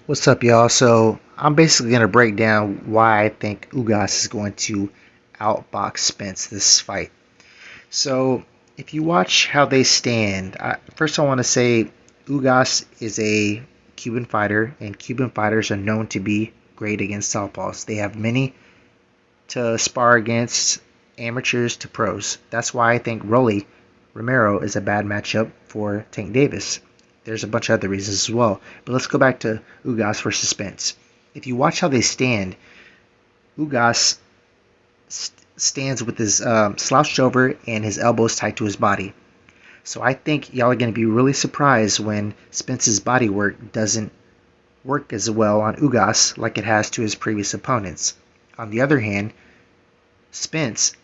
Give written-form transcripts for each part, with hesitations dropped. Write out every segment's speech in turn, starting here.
What's up, y'all? So I'm basically going to break down why I think Ugas is going to outbox Spence this fight. So if you watch how they stand, first I want to say Ugas is a Cuban fighter, and Cuban fighters are known to be great against southpaws. They have many to spar against, amateurs to pros. That's why I think Rolly Romero is a bad matchup for Tank Davis. There's a bunch of other reasons as well. But let's go back to Ugas versus Spence. If you watch how they stand, Ugas stands with his slouched over and his elbows tied to his body. So I think y'all are going to be really surprised when Spence's body work doesn't work as well on Ugas like it has to his previous opponents. On the other hand, Spence,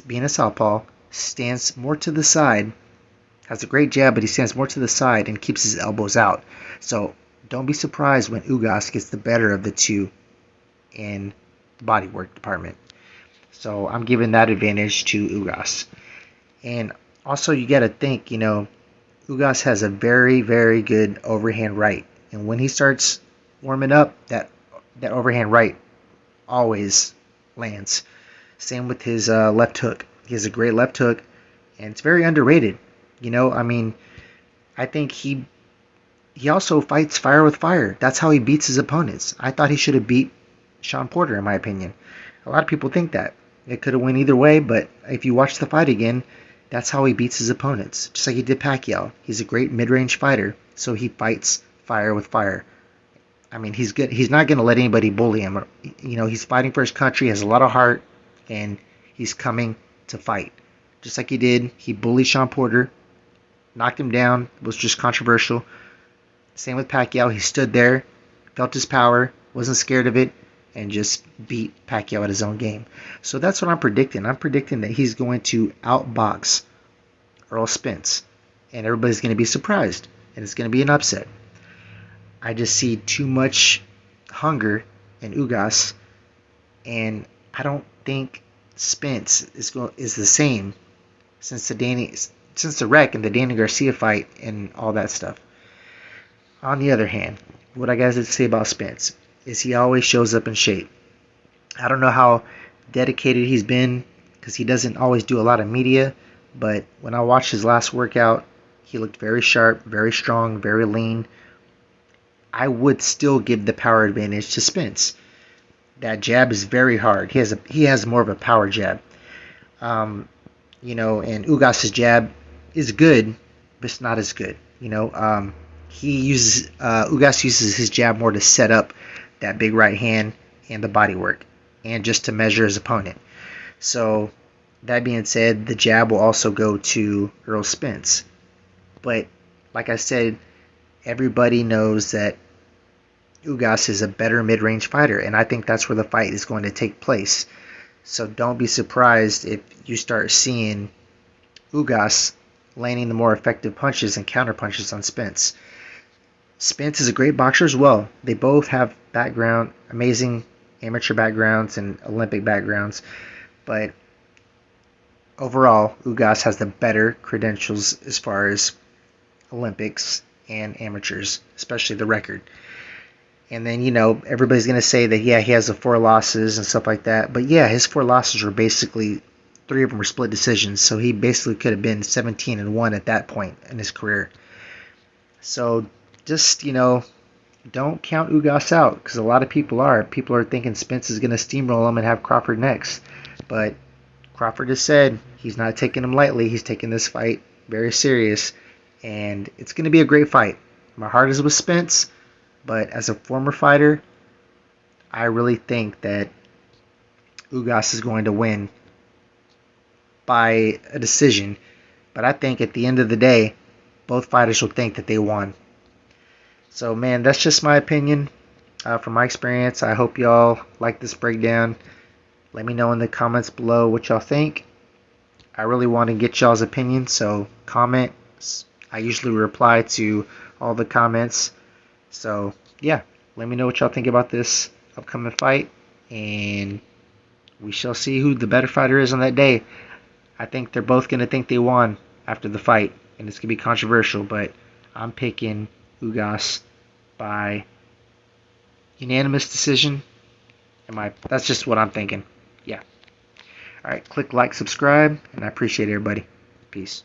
being a southpaw, stands more to the side, has a great jab, but he stands more to the side and keeps his elbows out. So don't be surprised when Ugas gets the better of the two in the bodywork department. So I'm giving that advantage to Ugas. And also you got to think, Ugas has a very, very good overhand right. And when he starts warming up, that overhand right always lands. Same with his left hook. He has a great left hook, and it's very underrated. I think he also fights fire with fire. That's how he beats his opponents. I thought he should have beat Sean Porter, in my opinion. A lot of people think that. It could have went either way, but if you watch the fight again, that's how he beats his opponents. Just like he did Pacquiao. He's a great mid-range fighter, so he fights fire with fire. He's good. He's not going to let anybody bully him. He's fighting for his country, has a lot of heart, and he's coming to fight. Just like he did, he bullied Sean Porter, knocked him down, was just controversial. Same with Pacquiao. He stood there, felt his power, wasn't scared of it, and just beat Pacquiao at his own game. So that's what I'm predicting. I'm predicting that he's going to outbox Errol Spence, and everybody's going to be surprised, and it's going to be an upset. I just see too much hunger in Ugas, and I don't think Spence is the same since the wreck and the Danny Garcia fight and all that stuff. On the other hand, what I got to say about Spence is he always shows up in shape. I don't know how dedicated he's been because he doesn't always do a lot of media, but when I watched his last workout, he looked very sharp, very strong, very lean. I would still give the power advantage to Spence. That jab is very hard. He has more of a power jab. And Ugas's jab is good, but it's not as good. Ugas uses his jab more to set up that big right hand and the body work, and just to measure his opponent. So that being said, the jab will also go to Errol Spence. But like I said, everybody knows that Ugas is a better mid-range fighter, and I think that's where the fight is going to take place. So don't be surprised if you start seeing Ugas landing the more effective punches and counter punches on Spence. Spence is a great boxer as well. They both have amazing amateur backgrounds and Olympic backgrounds, but overall, Ugas has the better credentials as far as Olympics and amateurs, especially the record. And then, everybody's going to say that, he has the 4 losses and stuff like that. But, his 4 losses were basically, 3 of them were split decisions. So he basically could have been 17-1 at that point in his career. So, just, don't count Ugas out, because a lot of people are. People are thinking Spence is going to steamroll him and have Crawford next. But Crawford has said he's not taking him lightly. He's taking this fight very serious. And it's going to be a great fight. My heart is with Spence. But as a former fighter, I really think that Ugas is going to win by a decision. But I think at the end of the day, both fighters will think that they won. So, man, that's just my opinion from my experience. I hope y'all like this breakdown. Let me know in the comments below what y'all think. I really want to get y'all's opinion, so comment. I usually reply to all the comments. So, let me know what y'all think about this upcoming fight, and we shall see who the better fighter is on that day. I think they're both going to think they won after the fight, and it's going to be controversial, but I'm picking Ugas by Unanimous decision. That's just what I'm thinking. Yeah. All right, click like, subscribe, and I appreciate everybody. Peace.